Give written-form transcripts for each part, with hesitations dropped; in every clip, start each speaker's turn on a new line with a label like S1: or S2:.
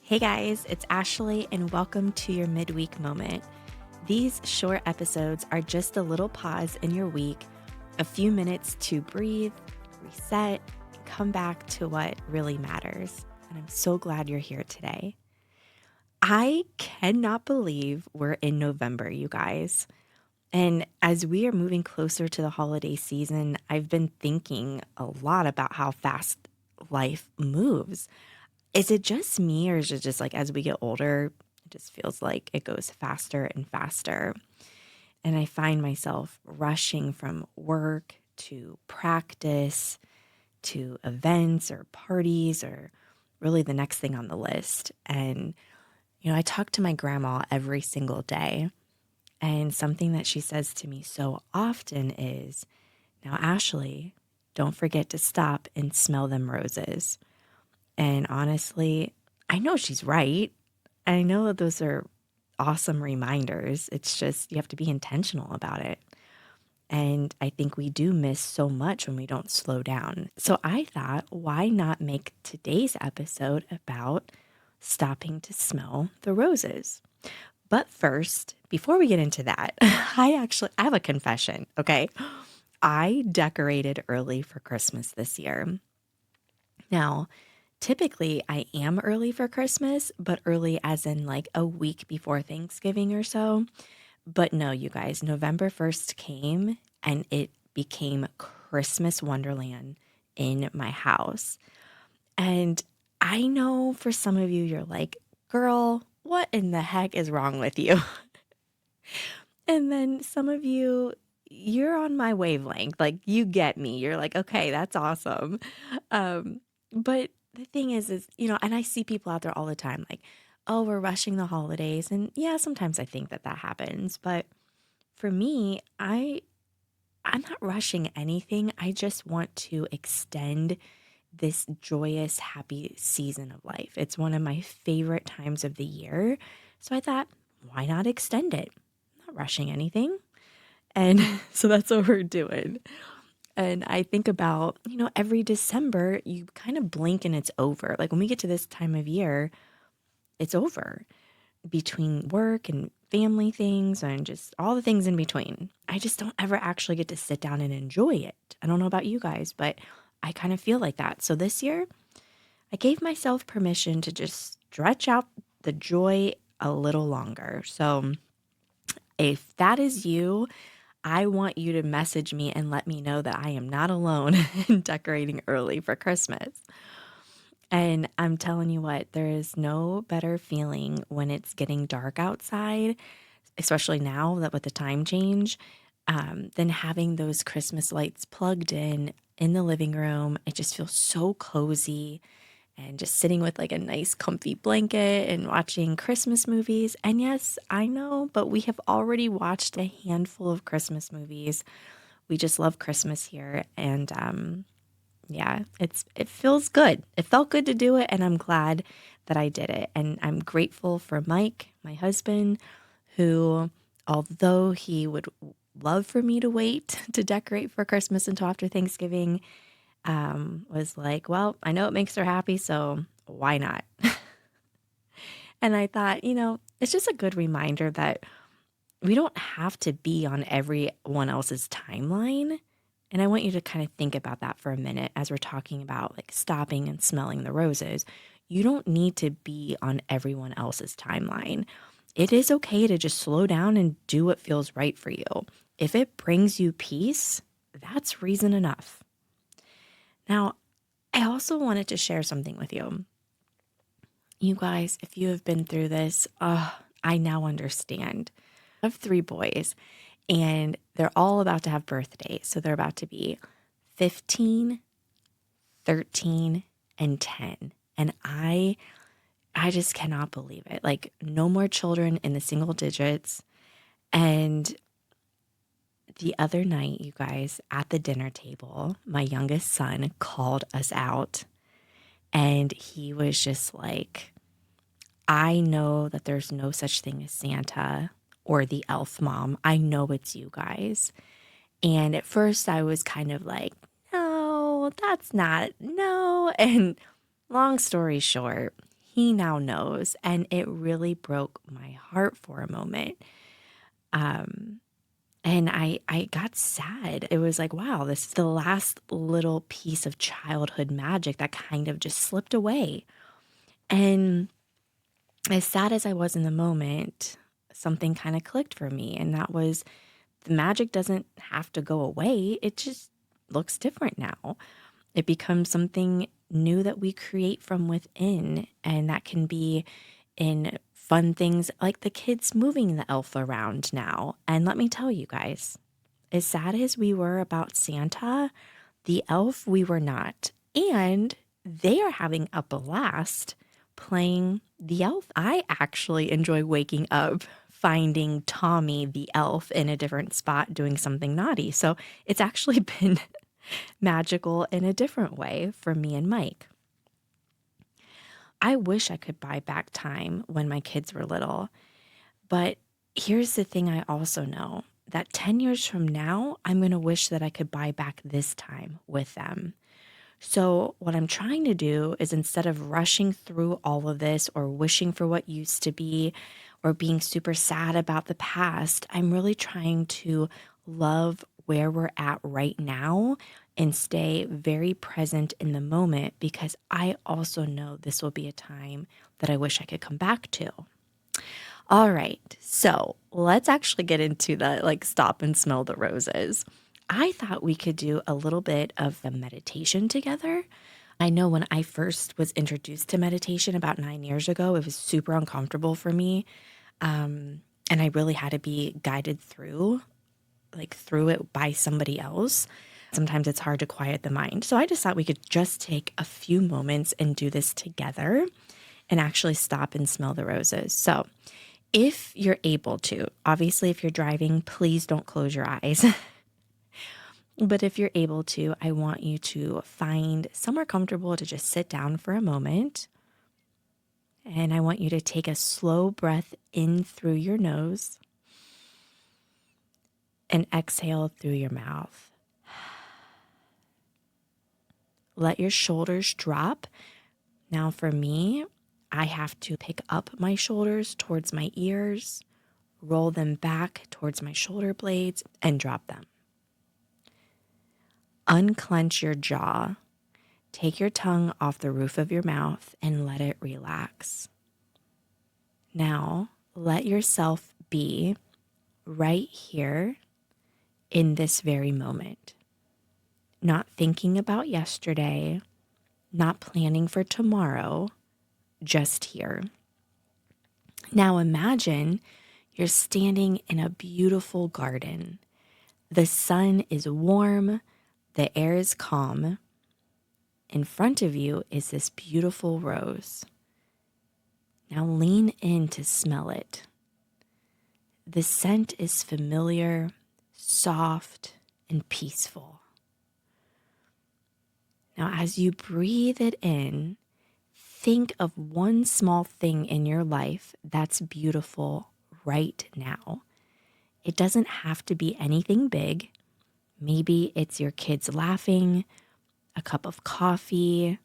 S1: Hey guys, it's Ashley, and welcome to your Midweek Moment. These short episodes are just a little pause in your week, a few minutes to breathe, reset, and come back to what really matters. And I'm so glad you're here today. I cannot believe we're in November, you guys. And as we are moving closer to the holiday season, I've been thinking a lot about how fast life moves. Is it just me, or is it just like as we get older, it just feels like it goes faster and faster? And I find myself rushing from work to practice to events or parties or really the next thing on the list. And, I talk to my grandma every single day. And something that she says to me so often is, "Now, Ashley, don't forget to stop and smell them roses." And honestly, I know she's right. I know that those are awesome reminders. It's just you have to be intentional about it. And I think we do miss so much when we don't slow down. So I thought, why not make today's episode about stopping to smell the roses? But first, before we get into that, I have a confession, okay? I decorated early for Christmas this year. Now, typically, I am early for Christmas, but early as in like a week before Thanksgiving or so. But no, you guys, November 1st came and it became Christmas Wonderland in my house. And I know for some of you, you're like, girl, what in the heck is wrong with you? And then some of you, you're on my wavelength. Like, you get me. You're like, okay, that's awesome. But the thing is, and I see people out there all the time like, oh, we're rushing the holidays. And yeah, sometimes I think that happens. But for me, I'm not rushing anything. I just want to extend this joyous, happy season of life. It's one of my favorite times of the year. So I thought, why not extend it? I'm not rushing anything. And so that's what we're doing. And I think about, every December, you kind of blink and it's over. Like when we get to this time of year, it's over between work and family things and just all the things in between. I just don't ever actually get to sit down and enjoy it. I don't know about you guys, but I kind of feel like that. So this year, I gave myself permission to just stretch out the joy a little longer. So if that is you, I want you to message me and let me know that I am not alone in decorating early for Christmas. And I'm telling you what, there is no better feeling when it's getting dark outside, especially now that with the time change, than having those Christmas lights plugged in the living room. It just feels so cozy and just sitting with like a nice comfy blanket and watching Christmas movies. And yes, I know, but we have already watched a handful of Christmas movies. We just love Christmas here. And yeah, it feels good. It felt good to do it, and I'm glad that I did it. And I'm grateful for Mike, my husband, who, although he would love for me to wait to decorate for Christmas until after Thanksgiving, was like, well, I know it makes her happy, so why not? And I thought, it's just a good reminder that we don't have to be on everyone else's timeline. And I want you to kind of think about that for a minute as we're talking about like stopping and smelling the roses. You don't need to be on everyone else's timeline. It is okay to just slow down and do what feels right for you. If it brings you peace, that's reason enough. Now, I also wanted to share something with you. You guys, if you have been through this, I now understand. I have three boys, and they're all about to have birthdays. So they're about to be 15, 13, and 10. And I just cannot believe it. Like no more children in the single digits. And the other night, you guys, at the dinner table, my youngest son called us out and he was just like, I know that there's no such thing as Santa or the elf mom. I know it's you guys. And at first I was kind of like, no, that's not, no. And long story short, he now knows. And it really broke my heart for a moment. Um, and I got sad. It was like, wow, this is the last little piece of childhood magic that kind of just slipped away. And as sad as I was in the moment, something kind of clicked for me. And that was the magic doesn't have to go away, it just looks different now. It becomes something new that we create from within. And that can be in fun things like the kids moving the elf around now. And let me tell you guys, as sad as we were about Santa, the elf, we were not. And they are having a blast playing the elf. I actually enjoy waking up finding Tommy the elf in a different spot doing something naughty. So it's actually been magical in a different way for me and Mike. I wish I could buy back time when my kids were little, but here's the thing I also know that 10 years from now, I'm going to wish that I could buy back this time with them. So, what I'm trying to do is instead of rushing through all of this or wishing for what used to be or being super sad about the past, I'm really trying to love where we're at right now and stay very present in the moment because I also know this will be a time that I wish I could come back to. All right, so let's actually get into the like stop and smell the roses. I thought we could do a little bit of the meditation together. I know when I first was introduced to meditation about 9 years ago, it was super uncomfortable for me. And I really had to be guided through it by somebody else. Sometimes it's hard to quiet the mind. So I just thought we could just take a few moments and do this together and actually stop and smell the roses. So if you're able to, obviously, if you're driving, please don't close your eyes. But if you're able to, I want you to find somewhere comfortable to just sit down for a moment. And I want you to take a slow breath in through your nose and exhale through your mouth. Let your shoulders drop. Now, for me, I have to pick up my shoulders towards my ears, roll them back towards my shoulder blades, and drop them. Unclench your jaw. Take your tongue off the roof of your mouth and let it relax. Now, let yourself be right here in this very moment. Not thinking about yesterday, not planning for tomorrow, just here. Now imagine you're standing in a beautiful garden. The sun is warm, the air is calm. In front of you is this beautiful rose. Now lean in to smell it. The scent is familiar, soft, and peaceful. Now, as you breathe it in, think of one small thing in your life that's beautiful right now. It doesn't have to be anything big. Maybe it's your kids laughing, a cup of coffee,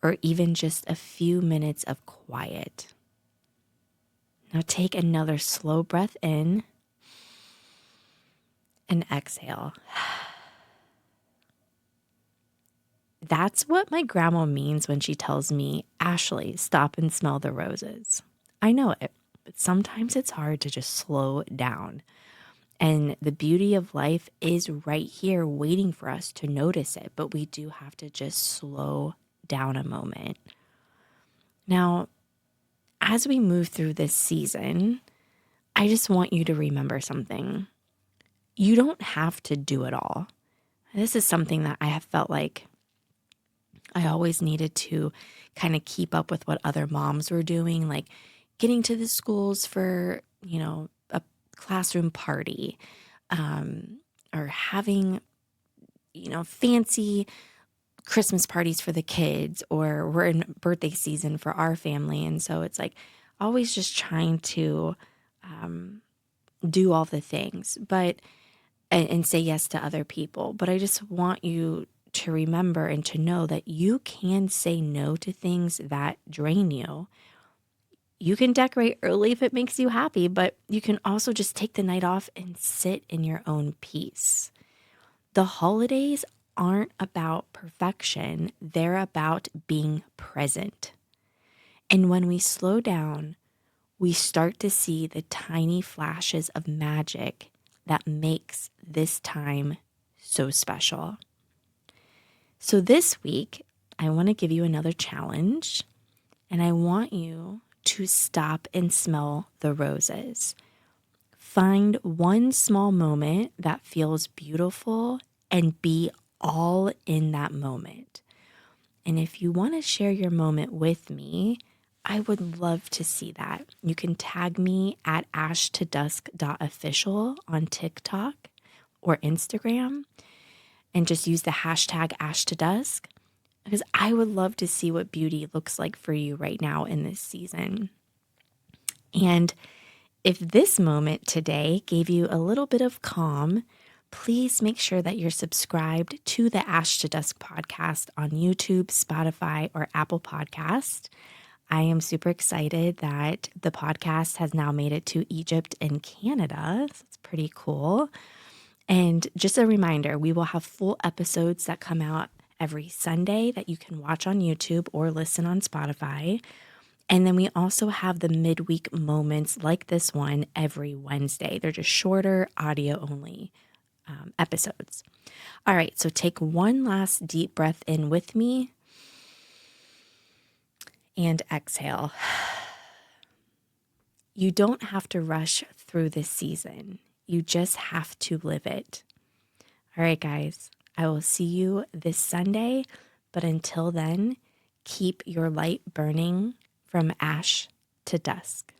S1: or even just a few minutes of quiet. Now take another slow breath in and exhale. That's what my grandma means when she tells me, Ashley, stop and smell the roses. I know it, but sometimes it's hard to just slow down. And the beauty of life is right here waiting for us to notice it, but we do have to just slow down a moment. Now, as we move through this season, I just want you to remember something. You don't have to do it all. This is something that I have felt like I always needed to kind of keep up with what other moms were doing, like getting to the schools for, a classroom party, or having, fancy Christmas parties for the kids, or we're in birthday season for our family. And so it's like always just trying to do all the things, but and say yes to other people. But I just want you to remember and to know that you can say no to things that drain you. You can decorate early if it makes you happy, but you can also just take the night off and sit in your own peace. The holidays aren't about perfection, they're about being present. And when we slow down, we start to see the tiny flashes of magic that makes this time so special. So this week, I want to give you another challenge, and I want you to stop and smell the roses. Find one small moment that feels beautiful and be all in that moment. And if you want to share your moment with me, I would love to see that. You can tag me at ashtodusk.official on TikTok or Instagram and just use the hashtag ashtodusk because I would love to see what beauty looks like for you right now in this season. And if this moment today gave you a little bit of calm, please make sure that you're subscribed to the Ash to Dusk podcast on YouTube, Spotify, or Apple Podcast. I am super excited that the podcast has now made it to Egypt and Canada. So it's pretty cool. And just a reminder, we will have full episodes that come out every Sunday that you can watch on YouTube or listen on Spotify. And then we also have the midweek moments like this one every Wednesday. They're just shorter, audio only episodes. All right, so take one last deep breath in with me and exhale. You don't have to rush through this season. You just have to live it. All right, guys, I will see you this Sunday. But until then, keep your light burning from ash to dusk.